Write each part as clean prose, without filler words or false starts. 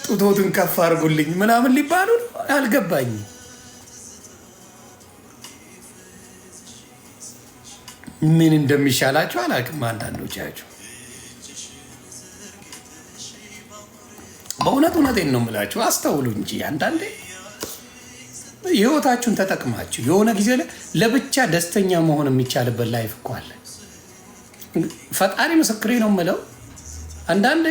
ጡቶትን ከፍ አድርጉልኝ ምናምን ሊባሉ አልገባኝ። ምን እንደሚሻላችሁ አላውቅም። አንዳንዶቻችሁ እውነቴን ነው የምላችሁ፣ አስተውሉ እንጂ አንዳንዴ ህይወታችሁን ተጠቅማችሁ የሆነ ጊዜ ለብቻ ደስተኛ መሆን የሚቻልበት ላይፍ እኮ አለ። ፈጣሪ ምስክሬ ነው የምለው። አንዳንዴ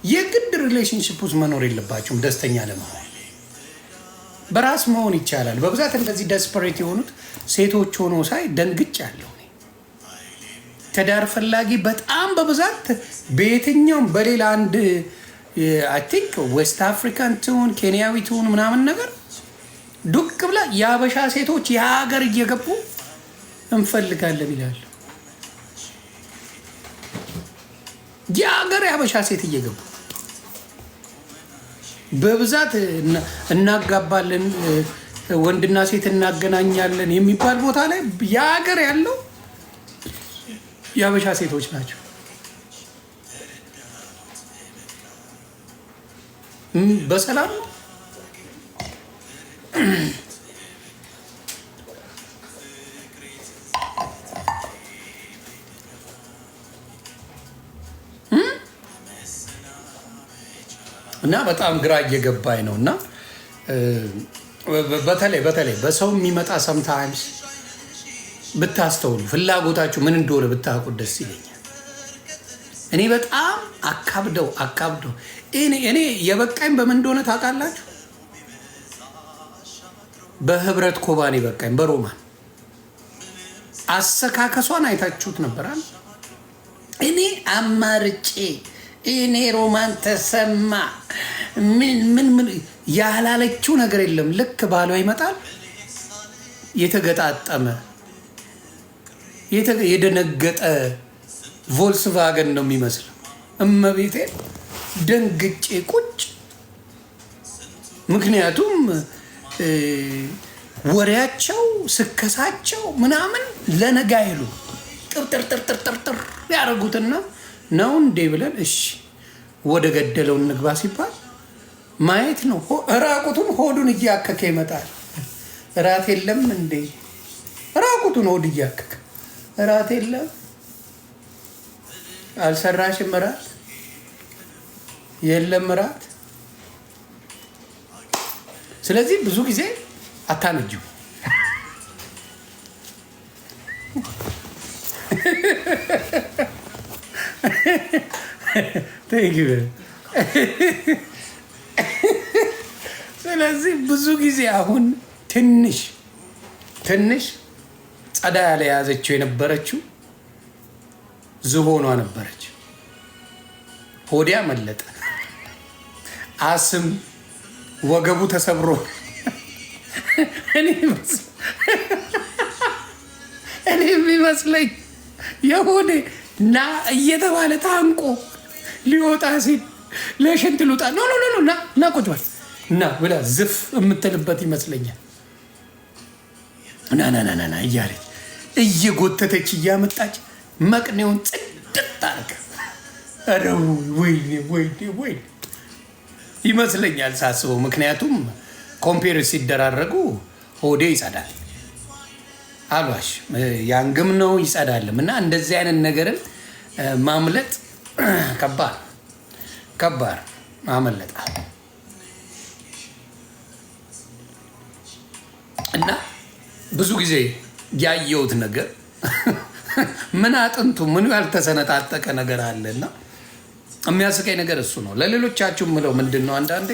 የግድ ሪሌሽንሽፕ ውስጥ መኖር የለባችሁም ደስተኛ ለመሆን። በራስ መሆን ይቻላል። በብዛት እንደዚህ ደስፐሬት የሆኑት ሴቶች ሆኖ ሳይ ደንግጫለሁ። ትዳር ፈላጊ በጣም በብዛት በየትኛውም በሌላ አንድ አይ ቲንክ ዌስት አፍሪካን ትሁን ኬንያዊ ትሁን ምናምን ነገር ዱቅ ብላ የአበሻ ሴቶች የሀገር እየገቡ እንፈልጋለን ይላሉ። የሀገር የአበሻ ሴት እየገቡ በብዛት እናጋባለን፣ ወንድና ሴት እናገናኛለን የሚባል ቦታ ላይ የሀገር ያለው የአበሻ ሴቶች ናቸው። በሰላም እና በጣም ግራ እየገባኝ ነው። እና በተለይ በሰው የሚመጣ ሰምታይምስ ብታስተውሉ ፍላጎታችሁ ምን እንደሆነ ብታውቁ ደስ ይለኛል። እኔ በጣም አካብደው እኔ የበቃኝ በምን እንደሆነ ታውቃላችሁ? በህብረት ኮባን የበቃኝ በሮማን አሰካከሷን አይታችሁት ነበራል። እኔ አማርጬ እኔ ሮማን ተሰማ ምን ያላለችው ነገር የለም። ልክ ባሏ ይመጣል የተገጣጠመ የደነገጠ ቮልስቫገን ነው የሚመስለው። እመቤቴ ደንግጬ ቁጭ። ምክንያቱም ወሬያቸው ስከሳቸው ምናምን ለነጋ ይሉ ጥርጥር ያደረጉትና ነው እንዴ ብለን እሺ ወደ ገደለው እንግባ ሲባል ማየት ነው። ራቁቱን ሆዱን እያከከ ይመጣል። እራት የለም እንዴ? ራቁቱን ሆድ እያከከ እራት የለም። አልሰራሽም እራት የለም እራት። ስለዚህ ብዙ ጊዜ አታነጁ። ስለዚህ ብዙ ጊዜ አሁን ትንሽ ጸዳ ያለ ያዘችው የነበረችው ዝሆኗ ነበረች። ሆዲያ መለጠ፣ አስም ወገቡ ተሰብሮ እኔ የሚመስለኝ የሆነ ና እየተባለ ታንቆ ሊወጣ ሲል ለሽንት ልውጣ ና ቁጭ በል እና ብላ ዝፍ የምትልበት ይመስለኛል። ና እያለች እየጎተተች እያመጣች መቅኔውን ጽድት አድርጋ ኧረ ወይኔ ይመስለኛል ሳስበው። ምክንያቱም ኮምፔር ሲደራረጉ ሆዴ ይጸዳል አልዋሽ ያንግም ነው ይጸዳልም። እና እንደዚህ አይነት ነገርን ማምለጥ ከባድ ማመለጣ እና ብዙ ጊዜ ያየሁት ነገር ምን አጥንቱ ምን ያልተሰነጣጠቀ ነገር አለና የሚያስቀኝ ነገር እሱ ነው። ለሌሎቻችሁ ምለው ምንድን ነው፣ አንዳንዴ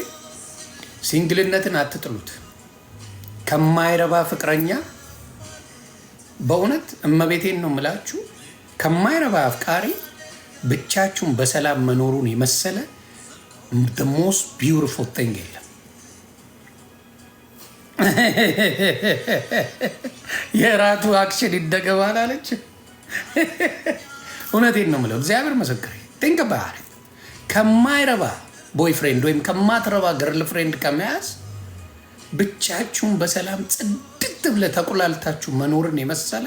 ሲንግልነትን አትጥሉት። ከማይረባ ፍቅረኛ በእውነት እመቤቴን ነው ምላችሁ፣ ከማይረባ አፍቃሪ ብቻችሁን በሰላም መኖሩን የመሰለ the most beautiful thing የለም። የራቱ አክሽን ይደገባል አለች። እውነቴን ነው የምለው፣ እግዚአብሔር ምስክሬ። ቲንክ አባውት ኢት። ከማይረባ ቦይፍሬንድ ወይም ከማትረባ ገርል ፍሬንድ ከመያዝ ብቻችሁን በሰላም ጽድት ብለ ተቆላልታችሁ መኖርን የመሰለ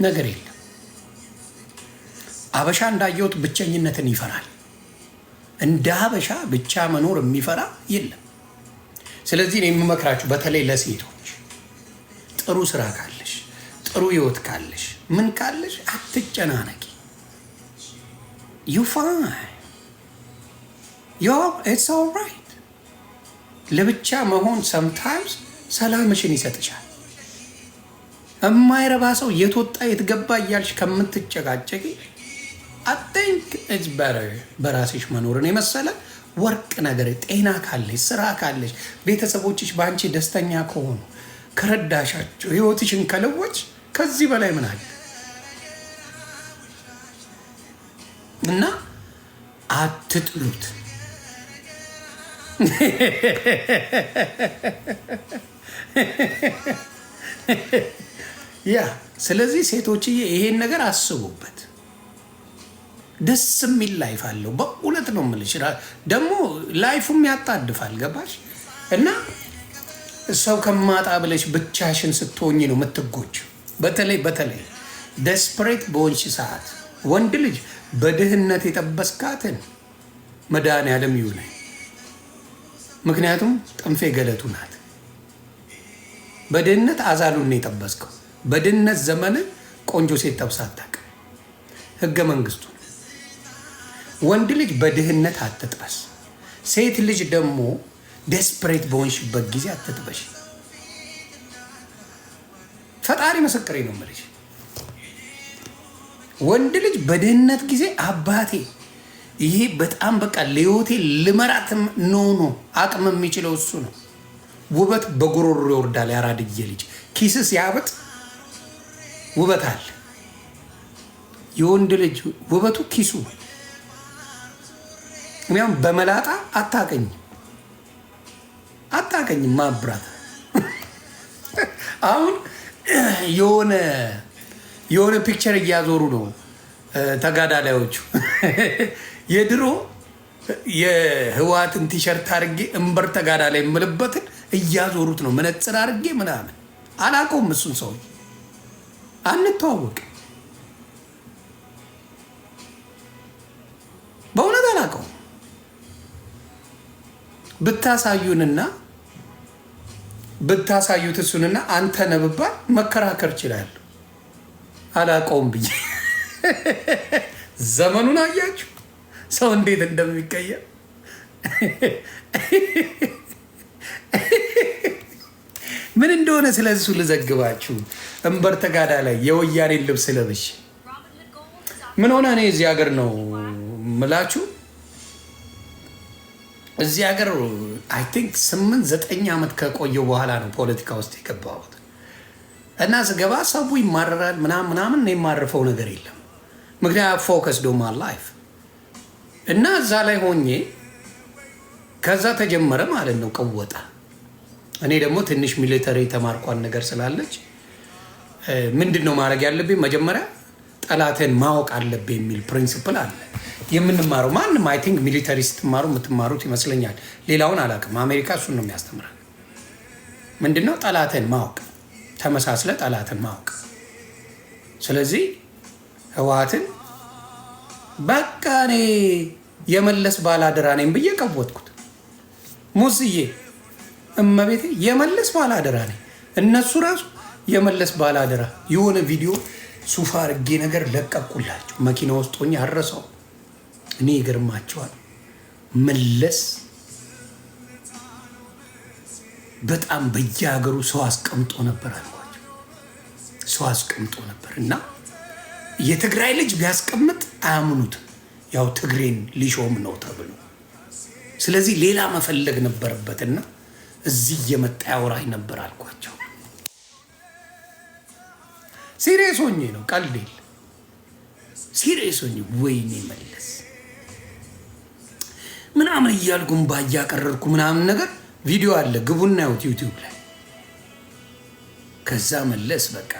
ነገር የለም። አበሻ እንዳየሁት ብቸኝነትን ይፈራል። እንደ ሀበሻ ብቻ መኖር የሚፈራ የለም። ስለዚህ ነው የምመክራችሁ፣ በተለይ ለሴቶች ጥሩ ስራ ካለሽ፣ ጥሩ ህይወት ካለሽ፣ ምን ካለሽ አትጨናነቂ። ዩ ፋይን ኢትስ ኦልራይት። ለብቻ መሆን ሰምታይምስ ሰላምሽን ይሰጥሻል። የማይረባ ሰው የት ወጣ የት ገባ እያልሽ ከምትጨቃጨቂ አይ ቲንክ ኢትስ ቤተር በራስሽ መኖርን የመሰለ ወርቅ ነገር። ጤና ካለሽ፣ ስራ ካለሽ፣ ቤተሰቦችሽ በአንቺ ደስተኛ ከሆኑ፣ ከረዳሻቸው፣ ህይወትሽን ከለወች ከዚህ በላይ ምን አለ? እና አትጥሉት። ያ ስለዚህ ሴቶችዬ ይሄን ነገር አስቡበት። ደስ የሚል ላይፍ አለው። በእውነት ነው የምልሽ። ደግሞ ላይፉም ያጣድፋል። ገባሽ? እና ሰው ከማጣ ብለሽ ብቻሽን ስትሆኝ ነው የምትጎጅ። በተለይ ደስፕሬት በሆንሽ ሰዓት ወንድ ልጅ በድህነት የጠበስካትን መድኃኒዓለም ይሁን። ምክንያቱም ጥንፌ ገለቱ ናት። በድህነት አዛሉን ነው የጠበስከው። በድህነት ዘመን ቆንጆ ሴት ጠብሳ አታውቅም። ህገ መንግስቱ ወንድ ልጅ በድህነት አትጥበስ። ሴት ልጅ ደግሞ ዴስፕሬት በሆንሽበት ጊዜ አትጥበሽ። ፈጣሪ ምስክሬ ነው የምልሽ። ወንድ ልጅ በድህነት ጊዜ አባቴ ይሄ በጣም በቃ ለህይወቴ ልመራት ኖ አቅም የሚችለው እሱ ነው። ውበት በጉሮሮ ይወርዳል። ያራድዬ ልጅ ኪስ ሲያብጥ ውበት አለ። የወንድ ልጅ ውበቱ ኪሱ። እኛም በመላጣ አታቀኝም ማብራት። አሁን የሆነ ፒክቸር እያዞሩ ነው ተጋዳላዮቹ። የድሮ የህወሓትን ቲሸርት አድርጌ እምበር ተጋዳላይ የምልበትን እያዞሩት ነው። መነጽር አድርጌ ምናምን አላውቀውም። እሱን ሰው አንተዋወቅም። በእውነት አላውቀውም። ብታሳዩት እሱንና አንተ ነህ ብባል መከራከር እችላለሁ። አላውቀውም ብዬ ዘመኑን አያችሁ ሰው እንዴት እንደሚቀየር። ምን እንደሆነ ስለሱ ልዘግባችሁ። እምበር ተጋዳ ላይ የወያኔን ልብስ ለብሽ ምን ሆነ? እኔ እዚህ ሀገር ነው ምላችሁ። እዚህ ሀገር አይ ቲንክ 8-9 ዓመት ከቆየው በኋላ ነው ፖለቲካ ውስጥ የገባሁት እና ስገባ ሰው ይማረራል ምናምን የማርፈው ነገር የለም። ምክንያት ፎከስ ዶ ማይ ላይፍ እና እዛ ላይ ሆኜ ከዛ ተጀመረ ማለት ነው ቀወጣ። እኔ ደግሞ ትንሽ ሚሊተሪ ተማርኳን ነገር ስላለች ምንድነው ማድረግ ያለብኝ? መጀመሪያ ጠላትን ማወቅ አለብኝ የሚል ፕሪንሲፕል አለ የምንማረው። ማንም አይ ቲንክ ሚሊተሪ ስትማሩ የምትማሩት ይመስለኛል። ሌላውን አላውቅም። አሜሪካ እሱን ነው የሚያስተምራል። ምንድነው ጠላትን ማወቅ፣ ተመሳስለ ጠላትን ማወቅ። ስለዚህ ህወሓትን በቃ እኔ የመለስ ባላደራ ነኝ ብዬ ቀወጥኩት። ሙስዬ እመቤቴ የመለስ ባላደራ ነኝ። እነሱ ራሱ የመለስ ባላደራ የሆነ ቪዲዮ ሱፋ አርጌ ነገር ለቀቁላቸው። መኪና ውስጥ ሆኜ አረሰው። እኔ ይገርማቸዋል። መለስ በጣም በየሀገሩ ሰው አስቀምጦ ነበር አልኳቸው። ሰው አስቀምጦ ነበር እና የትግራይ ልጅ ቢያስቀምጥ አያምኑትም። ያው ትግሬን ሊሾም ነው ተብሎ፣ ስለዚህ ሌላ መፈለግ ነበረበትና እዚህ እየመጣ ያወራኝ ነበር አልኳቸው። ሲሪየስ ሆኜ ነው፣ ቀልድ የለ። ሲሪየስ ሆኜ ወይኔ መለስ ምናምን እያልኩም ባያቀረርኩ ምናምን ነገር ቪዲዮ አለ፣ ግቡና ያውት ዩቲዩብ ላይ። ከዛ መለስ በቃ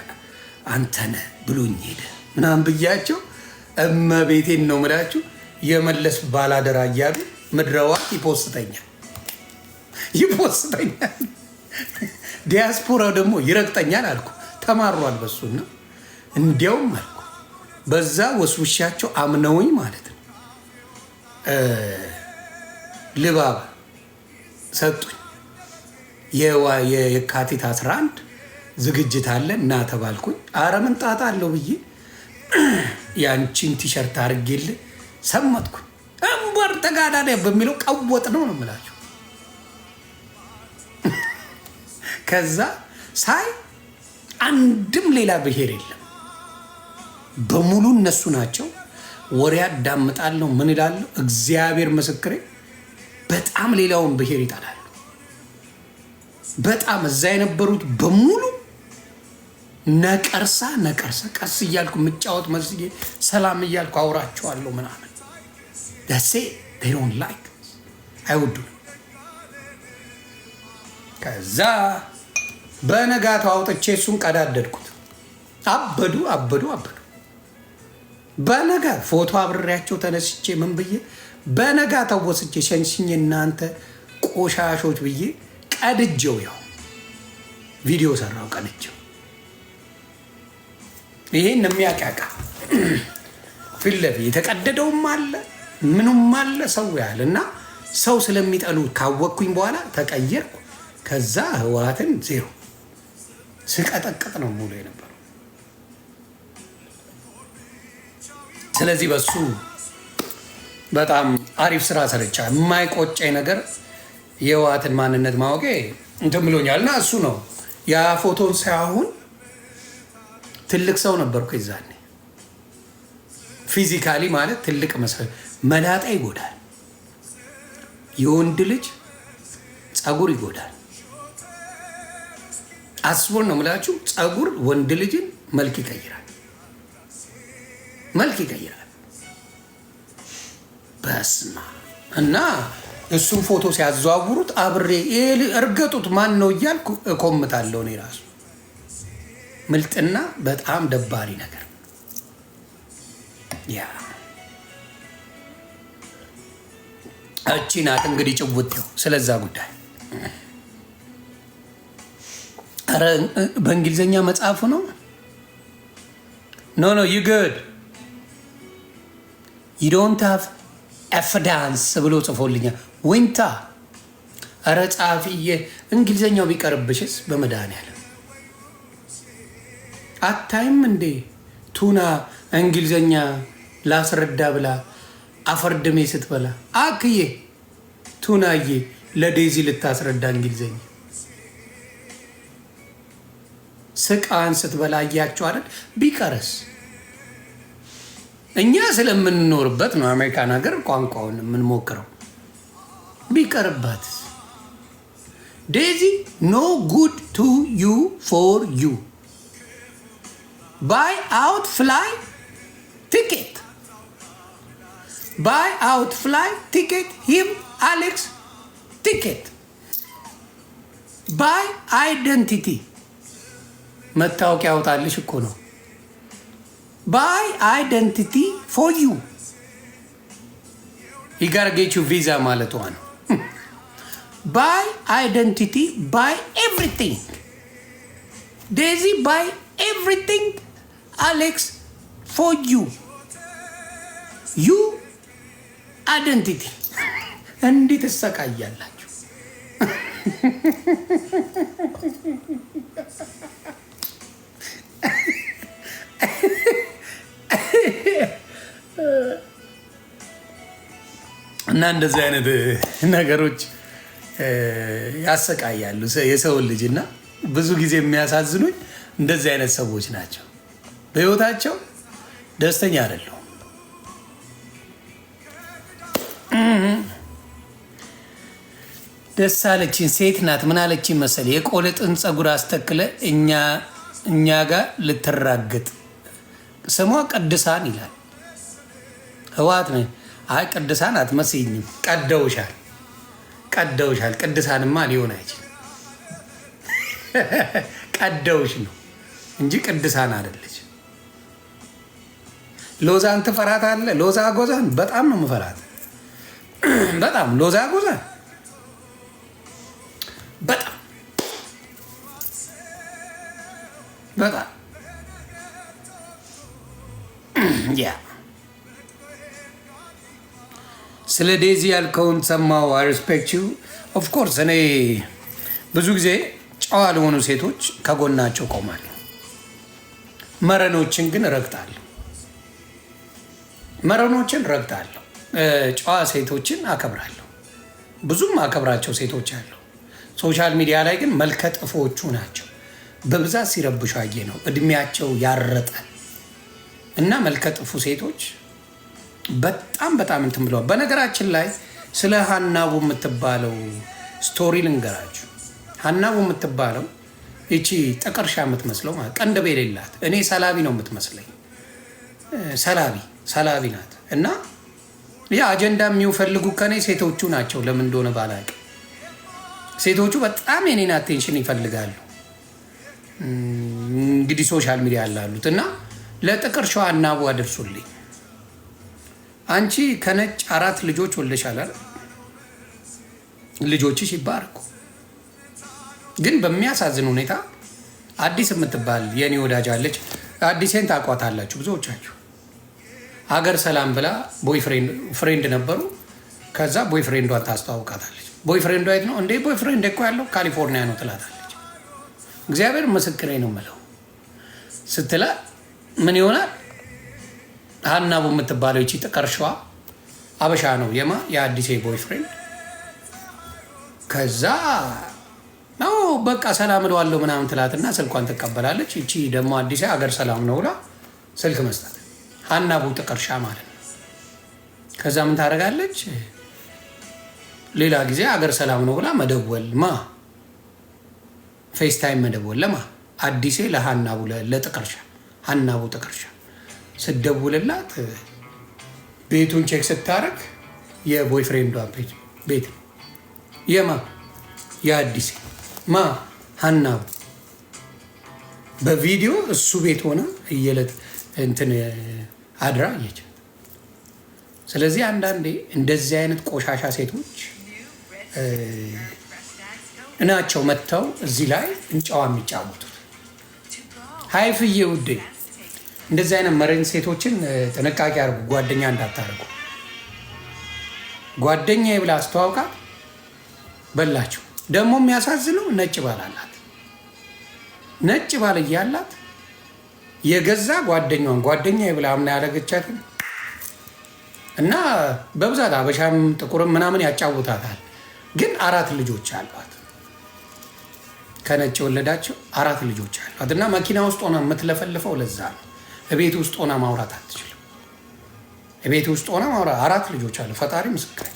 አንተነ ብሎኝ ሄደ ምናምን ብያቸው፣ እመቤቴን ነው ምላችሁ የመለስ ባላደራ እያሉ ምድረዋት ይፖስተኛል። ዲያስፖራው ደግሞ ይረግጠኛል አልኩ። ተማሯል በሱና እንዲያውም አልኩ በዛ ወስውሻቸው አምነውኝ ማለት ነው። ልባብ ሰጡኝ። የካቲት 11 ዝግጅት አለ እና ተባልኩኝ። አረ ምን ጣጣ አለው ብዬ ያንቺን ቲሸርት አድርጌልህ ሰመጥኩኝ። እምበር ተጋዳዳ በሚለው ቀወጥ ነው የምላቸው። ከዛ ሳይ አንድም ሌላ ብሔር የለም፣ በሙሉ እነሱ ናቸው። ወሬ አዳምጣለሁ፣ ምን እላለሁ። እግዚአብሔር ምስክሬ፣ በጣም ሌላውን ብሔር ይጠላሉ። በጣም እዛ የነበሩት በሙሉ ነቀርሳ ቀስ እያልኩ ምጫወት መስዬ ሰላም እያልኩ አውራቸዋለሁ ምናምን። ደሴ ዶን ላይክ አይወዱም። ከዛ በነጋታው አውጥቼ እሱን ቀዳደድኩት። አበዱ። በነጋት ፎቶ አብሬያቸው ተነስቼ ምን ብዬ በነጋታው ወስጄ ሸንሽኝ እናንተ ቆሻሾች ብዬ ቀድጀው፣ ያው ቪዲዮ ሰራው ቀድጀው። ይሄን የሚያቃቃ ፊት ለፊት የተቀደደውም አለ ምኑም አለ ሰው ያህል እና ሰው ስለሚጠሉ ካወቅኩኝ በኋላ ተቀየርኩ። ከዛ ህወሓትን ዜሮ ስቀጠቅጥ ነው ሙሉ የነበረው። ስለዚህ በሱ በጣም አሪፍ ስራ ሰርቻ የማይቆጨኝ ነገር የህወሓትን ማንነት ማወቄ እንትን ብሎኛል። እና እሱ ነው ያ ፎቶን ሳይሆን ትልቅ ሰው ነበርኩ ይዛኔ። ፊዚካሊ ማለት ትልቅ መስል መላጣ ይጎዳል። የወንድ ልጅ ጸጉር ይጎዳል። አስቦን ነው የምላችሁ። ጸጉር ወንድ ልጅን መልክ ይቀይራል። በስማ እና እሱም ፎቶ ሲያዘዋውሩት አብሬ እርገጡት ማን ነው እያልኩ እኮምታለሁ። እኔ ራሱ ምልጥና በጣም ደባሪ ነገር ያ እቺ ናት እንግዲህ ጭውቴው ስለዛ ጉዳይ። ኧረ በእንግሊዝኛ መጽሐፉ ነው። ኖ ዩ ጉድ ዩ ዶንት ሃቭ ኤቪደንስ ብሎ ጽፎልኛል። ዊንታ ኧረ ጸሐፊዬ እንግሊዝኛው ቢቀርብሽስ በመድኃኒዓለም አታይም እንዴ? ቱና እንግሊዝኛ ላስረዳ ብላ አፈርድሜ ስትበላ አክዬ ቱናዬ ለዴዚ ልታስረዳ እንግሊዝኛ ስቃን ስትበላ እያቸው አይደል? ቢቀርስ እኛ ስለምንኖርበት ነው አሜሪካን ሀገር ቋንቋውን የምንሞክረው። ቢቀርባት ዴዚ ኖ ጉድ ቱ ዩ ፎር ዩ ባይ አውት ፍላይ ቲኬት ባይ አውት ፍላይ ቲኬት ሂም አሌክስ ቲኬት ባይ አይደንቲቲ መታወቂያ ያውጣልሽ እኮ ነው። ባይ አይደንቲቲ ፎር ዩ ይጋርጌቹ ቪዛ ማለቷ ነው። ባይ አይደንቲቲ ባይ ኤቭሪቲንግ ዴዚ ባይ ኤቭሪቲንግ አሌክስ ፎር ዩ ዩ አይደንቲቲ እንዴት ተሰቃያላችሁ? እና እንደዚህ አይነት ነገሮች ያሰቃያሉ የሰውን ልጅ። እና ብዙ ጊዜ የሚያሳዝኑኝ እንደዚህ አይነት ሰዎች ናቸው። በህይወታቸው ደስተኛ አይደለሁም። ደስ አለችኝ። ሴት ናት። ምን አለችኝ መሰል? የቆለጥን ፀጉር አስተክለ እኛ ጋር ልትራገጥ ስሟ ቅድሳን ይላል። ህወሓት ነው። አይ ቅድሳን አትመስይኝም። ቀደውሻል። ቅድሳንማ ሊሆን አይችልም። ቀደውሽ ነው እንጂ ቅድሳን አይደለች። ሎዛን ትፈራት አለ። ሎዛ ጎዛን በጣም ነው የምፈራት። በጣም ሎዛ ጎዛን በጣም ያ ስለ ዴዚ ያልከውን ሰማው። አይ ሪስፔክት ዩ ኦፍ ኮርስ። እኔ ብዙ ጊዜ ጨዋ ለሆኑ ሴቶች ከጎናቸው ቆማለሁ። መረኖችን ግን ረግጣለሁ። ጨዋ ሴቶችን አከብራለሁ። ብዙም አከብራቸው ሴቶች አሉ። ሶሻል ሚዲያ ላይ ግን መልከጥፎቹ ናቸው በብዛት ሲረብሹ አየ ነው። እድሜያቸው ያረጠ እና መልከጥፉ ሴቶች በጣም እንትን ብለዋል። በነገራችን ላይ ስለ ሀናቡ የምትባለው ስቶሪ ልንገራችሁ። ሀናቡ የምትባለው ይቺ ጥቅርሻ የምትመስለው ማለት ቀንድብ የሌላት እኔ ሰላቢ ነው የምትመስለኝ። ሰላቢ ናት። እና ያ አጀንዳ የሚፈልጉ ከኔ ሴቶቹ ናቸው። ለምን እንደሆነ ባላውቅም ሴቶቹ በጣም የኔን አቴንሽን ይፈልጋሉ። እንግዲህ ሶሻል ሚዲያ ያላሉት እና ለጥቅርሻዋ ሀናቡ አድርሱልኝ። አንቺ ከነጭ 4 ልጆች ወልደሻል አይደል? ልጆችሽ ይባረኩ። ግን በሚያሳዝን ሁኔታ አዲስ የምትባል የኔ ወዳጅ አለች። አዲሴን ታውቋታላችሁ ብዙዎቻችሁ። ሀገር ሰላም ብላ ፍሬንድ ነበሩ። ከዛ ቦይፍሬንዷን ታስተዋውቃታለች። ቦይፍሬንዷ የት ነው እንዴ? ቦይፍሬንድ እኮ ያለው ካሊፎርኒያ ነው ትላታለች። እግዚአብሔር ምስክሬ ነው የምለው ስትላ ምን ይሆናል? ሀናቡ የምትባለው ይቺ ጥቀርሻዋ አበሻ ነው የአዲሴ ቦይፍሬንድ። ከዛ በቃ ሰላም እለዋለሁ ምናምን ትላትና ስልኳን ትቀበላለች። ይቺ ደግሞ አዲሴ ሀገር ሰላም ነው ብላ ስልክ መስጠት ሀናቡ ጥቀርሻ ማለት ነው። ከዛ ምን ታደርጋለች? ሌላ ጊዜ ሀገር ሰላም ነው ብላ መደወል ፌስታይም መደወል አዲሴ ለሀናቡ ለጥቀርሻ ሀናቡ ጥቀርሻ ስደውልላት ቤቱን ቼክ ስታረግ የቦይፍሬንዷ ቤት የአዲሴ ሀናቡ በቪዲዮ እሱ ቤት ሆነ እየለት እንትን አድራ እየች። ስለዚህ አንዳንዴ እንደዚህ አይነት ቆሻሻ ሴቶች እናቸው መጥተው እዚህ ላይ እንጫዋ የሚጫወቱት። ሀይፍዬ ውዴ እንደዚህ አይነት መረን ሴቶችን ጥንቃቄ አድርጉ። ጓደኛ እንዳታደርጉ። ጓደኛ ብላ አስተዋውቃት በላቸው። ደግሞ የሚያሳዝነው ነጭ ባል አላት። ነጭ ባል እያላት የገዛ ጓደኛዋን ጓደኛ ብላ አምና ያደረገቻትን እና በብዛት አበሻም ጥቁርም ምናምን ያጫውታታል። ግን 4 ልጆች አሏት። ከነጭ ወለዳቸው 4 ልጆች አሏት። እና መኪና ውስጥ ሆና የምትለፈልፈው ለዛ ነው። ቤት ውስጥ ሆና ማውራት አትችልም። ቤት ውስጥ ሆና ማውራት 4 ልጆች አሉ። ፈጣሪ ምስክር።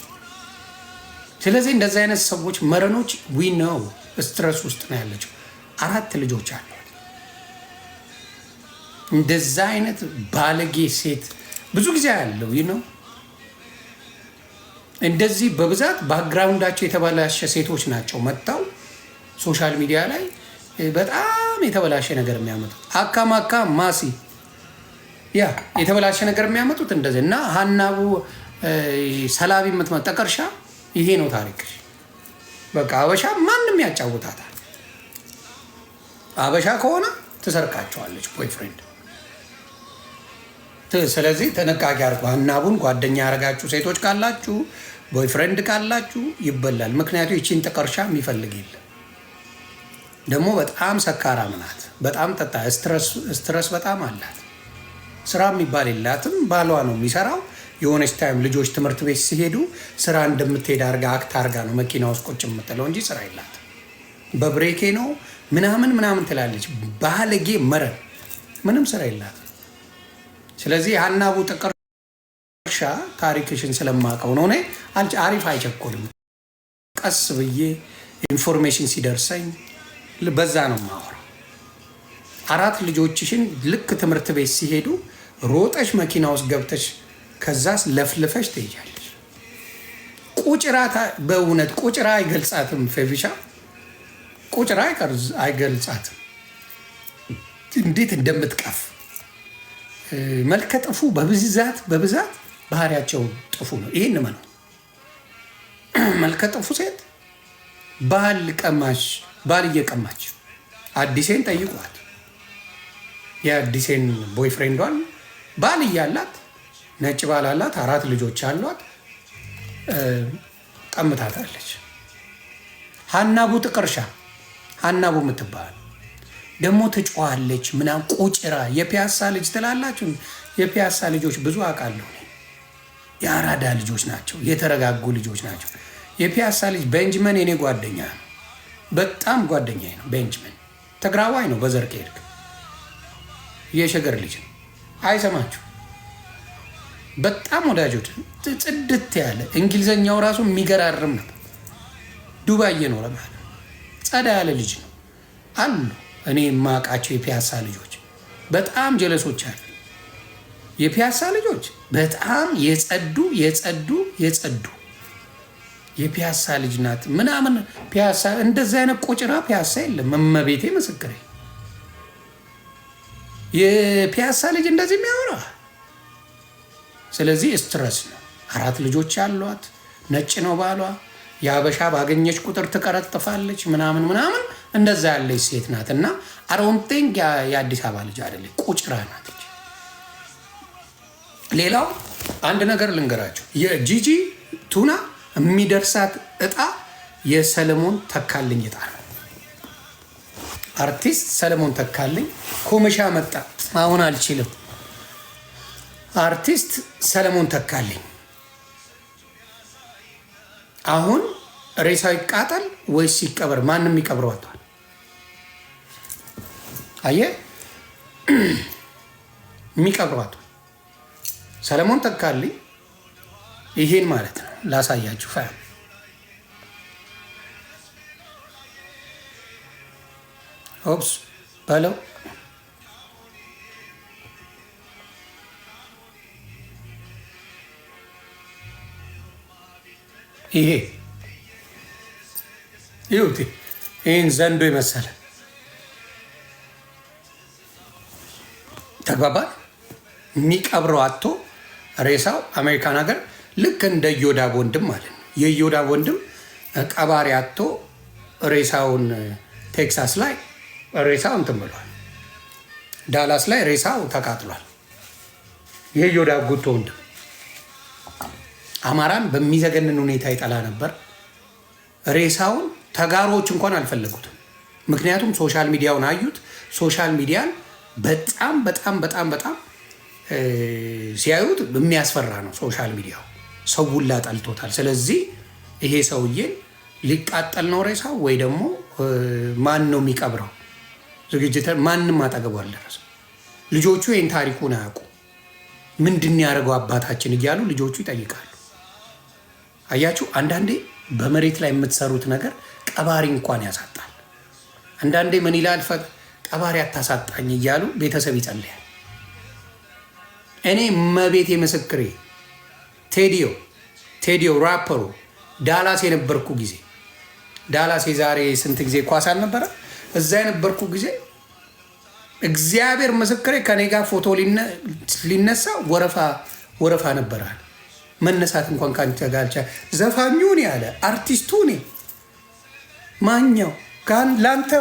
ስለዚህ እንደዚህ አይነት ሰዎች መረኖች ነው ስትረስ ውስጥ ነው ያለችው። 4 ልጆች አሏት። እንደዛ አይነት ባለጌ ሴት ብዙ ጊዜ ያለው ነው። እንደዚህ በብዛት ባክግራውንዳቸው የተበላሸ ሴቶች ናቸው መጥተው ሶሻል ሚዲያ ላይ በጣም የተበላሸ ነገር የሚያመጡት። አካማካ ማሲ የተበላሸ ነገር የሚያመጡት እንደዚህ እና ሀናቡ ሰላቢ የምትመጣ ጥቀርሻ ይሄ ነው ታሪክ። በቃ አበሻ ማንም ያጫውታታል። አበሻ ከሆነ ትሰርቃቸዋለች ቦይፍሬንድ። ስለዚህ ጥንቃቄ አድርጉ። ሀናቡን ጓደኛ ያደረጋችሁ ሴቶች ካላችሁ፣ ቦይፍሬንድ ካላችሁ ይበላል። ምክንያቱ ይቺን ጥቀርሻ የሚፈልግ የለም። ደግሞ በጣም ሰካራም ናት። በጣም ጠጣ ስትረስ በጣም አላት። ስራ የሚባል የላትም። ባሏ ነው የሚሰራው። የሆነች ታይም ልጆች ትምህርት ቤት ሲሄዱ ስራ እንደምትሄድ አርጋ አክት አርጋ ነው መኪና ውስጥ ቁጭ የምትለው እንጂ ስራ የላትም። በብሬኬ ነው ምናምን ትላለች። ባለጌ መረን ምንም ስራ የላትም። ስለዚህ ሀናቡ ጥቀርሻ ታሪክሽን ስለማውቀው ነው። እኔ አሪፍ አይቸኮልም። ቀስ ብዬ ኢንፎርሜሽን ሲደርሰኝ በዛ ነው የማወራው። 4 ልጆችሽን ልክ ትምህርት ቤት ሲሄዱ ሮጠሽ መኪና ውስጥ ገብተሽ ከዛ ለፍልፈሽ ትሄጃለሽ። ቁጭራ በእውነት ቁጭራ አይገልጻትም። ፌቪሻ ቁጭራ አይገልጻትም። እንዴት እንደምትቀፍ መልከ ጥፉ በብዛት ባህሪያቸው ጥፉ ነው። ይህን ነው መልከ ጥፉ ሴት ባል እየቀማች አዲሴን ጠይቋት። የአዲሴን ቦይፍሬንዷን ባል እያላት ነጭ ባል አላት፣ 4 ልጆች አሏት። ቀምታታለች። ሀናቡ ጥቀርሻ ሀናቡ የምትባል ደግሞ ትጮዋለች ምናምን ቁጭራ የፒያሳ ልጅ ትላላችሁ። የፒያሳ ልጆች ብዙ አውቃለሁ። የአራዳ ልጆች ናቸው፣ የተረጋጉ ልጆች ናቸው። የፒያሳ ልጅ ቤንጅመን የኔ ጓደኛ ነው፣ በጣም ጓደኛ ነው። ቤንጅመን ትግራዋይ ነው፣ በዘር ከሄድክ የሸገር ልጅ ነው። አይሰማችሁ በጣም ወዳጆች፣ ጽድት ያለ እንግሊዘኛው ራሱ የሚገራርም ነበር። ዱባይ እየኖረ ማለት ጸዳ ያለ ልጅ ነው አሉ። እኔ የማውቃቸው የፒያሳ ልጆች በጣም ጀለሶች አሉ። የፒያሳ ልጆች በጣም የጸዱ የፒያሳ ልጅ ናት ምናምን። ፒያሳ እንደዚህ አይነት ቆጭራ ፒያሳ የለም። እመቤቴ ምስክሬ፣ የፒያሳ ልጅ እንደዚህ የሚያወራ። ስለዚህ ስትረስ ነው። 4 ልጆች ያሏት፣ ነጭ ነው ባሏ። የአበሻ ባገኘች ቁጥር ትቀረጥፋለች ምናምን ምናምን። እንደዛ ያለች ሴት ናት። እና አሮንቴንግ የአዲስ አበባ ልጅ አይደለች፣ ቁጭራ ናት። ሌላው አንድ ነገር ልንገራቸው። የጂጂ ቱና የሚደርሳት እጣ የሰለሞን ተካልኝ እጣ ነው። አርቲስት ሰለሞን ተካልኝ ኮመሻ መጣ። አሁን አልችልም። አርቲስት ሰለሞን ተካልኝ አሁን ሬሳው ይቃጠል ወይስ ይቀበር? ማንም ይቀብረዋል። አየህ፣ የሚቀብሯት ሰለሞን ተካልኝ። ይሄን ማለት ነው። ላሳያችሁ ፋ ኦፕስ በለው። ይሄ ይሁት ይህን ዘንዶ ይመሰለ ተግባባል። የሚቀብረው አቶ ሬሳው አሜሪካን ሀገር ልክ እንደ ዮዳብ ወንድም ማለት ነው። የዮዳብ ወንድም ቀባሪ አቶ ሬሳውን ቴክሳስ ላይ ሬሳው እንትን ብሏል። ዳላስ ላይ ሬሳው ተቃጥሏል። የዮዳብ ጉቶ ወንድም አማራን በሚዘገንን ሁኔታ ይጠላ ነበር። ሬሳውን ተጋሮች እንኳን አልፈለጉትም። ምክንያቱም ሶሻል ሚዲያውን አዩት። ሶሻል ሚዲያን በጣም በጣም በጣም በጣም ሲያዩት የሚያስፈራ ነው። ሶሻል ሚዲያው ሰው ሁላ ጠልቶታል። ስለዚህ ይሄ ሰውዬን ሊቃጠል ነው ሬሳው ወይ ደግሞ ማን ነው የሚቀብረው? ዝግጅት ማንም አጠገቡ አልደረሰም። ልጆቹ ይህን ታሪኩን አያውቁ። ምንድን ያደርገው አባታችን እያሉ ልጆቹ ይጠይቃሉ። አያችሁ፣ አንዳንዴ በመሬት ላይ የምትሰሩት ነገር ቀባሪ እንኳን ያሳጣል። አንዳንዴ ምን ይላል ቀባሪ አታሳጣኝ እያሉ ቤተሰብ ይጸልያል። እኔ መቤቴ ምስክሬ ቴዲዮ ራፐሩ ዳላስ የነበርኩ ጊዜ ዳላስ የዛሬ ስንት ጊዜ ኳስ አልነበረ? እዛ የነበርኩ ጊዜ እግዚአብሔር ምስክሬ ከኔ ጋር ፎቶ ሊነሳ ወረፋ ነበራል። መነሳት እንኳን ካንተ ጋር ዘፋኙ እኔ ያለ አርቲስቱ እኔ ማኛው ለአንተ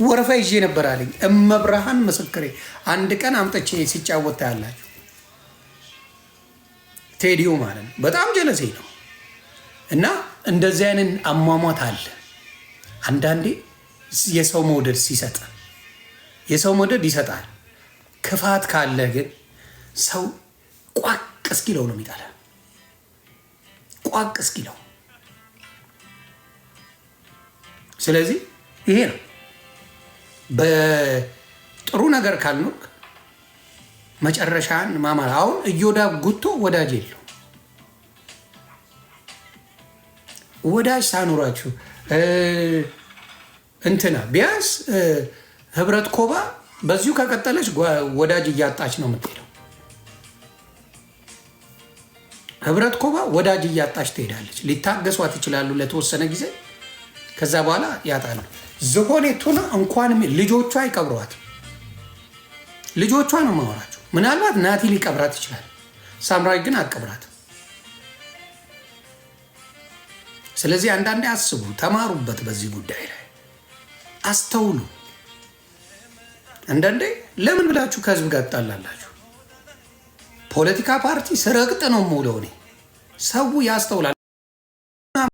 ወረፋ ይዤ ነበር አለኝ። እመብርሃን ምስክሬ አንድ ቀን አምጥቼ ሲጫወት ያላችሁ ቴዲዮ ማለት ነው። በጣም ጀለሴ ነው። እና እንደዚህ አይነት አሟሟት አለ። አንዳንዴ የሰው መውደድ ሲሰጥ የሰው መውደድ ይሰጣል። ክፋት ካለ ግን ሰው ቋቅ እስኪለው ነው የሚጠላ። ቋቅ እስኪለው። ስለዚህ ይሄ ነው። በጥሩ ነገር ካልኖርክ መጨረሻን ማማር። አሁን እዮዳብ ጉቶ ወዳጅ የለው። ወዳጅ ሳኖራችሁ እንትና ቢያንስ ህብረት ኮባ በዚሁ ከቀጠለች ወዳጅ እያጣች ነው የምትሄደው። ህብረት ኮባ ወዳጅ እያጣች ትሄዳለች። ሊታገሷት ይችላሉ ለተወሰነ ጊዜ፣ ከዛ በኋላ ያጣሉ። ዝሆኔቱና እንኳንም ልጆቿ አይቀብሯት። ልጆቿ ነው ማወራቸው። ምናልባት ናቲ ሊቀብራት ይችላል፣ ሳምራዊ ግን አቀብራት። ስለዚህ አንዳንዴ አስቡ፣ ተማሩበት፣ በዚህ ጉዳይ ላይ አስተውሉ። አንዳንዴ ለምን ብላችሁ ከህዝብ ጋር ትጣላላችሁ? ፖለቲካ ፓርቲ ስረግጥ ነው የምውለው እኔ። ሰው ያስተውላል።